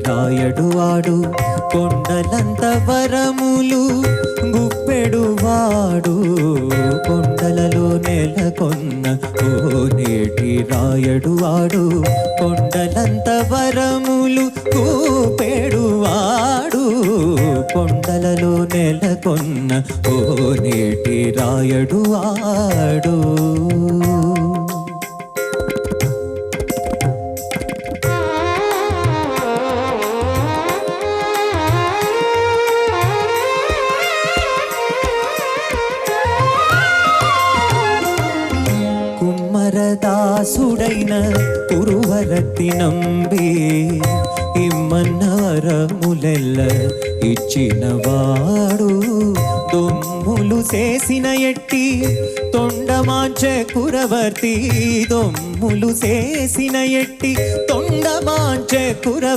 రాయడు వాడు కొండలంత వరములు గుప్పెడు వాడు కొండలలో నెలకొన్న కోనేటి రాయడు వాడు కొండలంత వరములు గుప్పెడు వాడు కొండలలో నెలకొన్న కోనేటి రాయడు వాడు. కుమ్మరదాసుడైన కురువరతి నంబి ఇమ్మన్న వరములెల్ల ఇచ్చినవాడు దొమ్ములు చేసిన ఎట్టి తొండమాంచె కురవర్తి దొమ్ములు చేసిన ఎట్టి తొండమాంచె కుర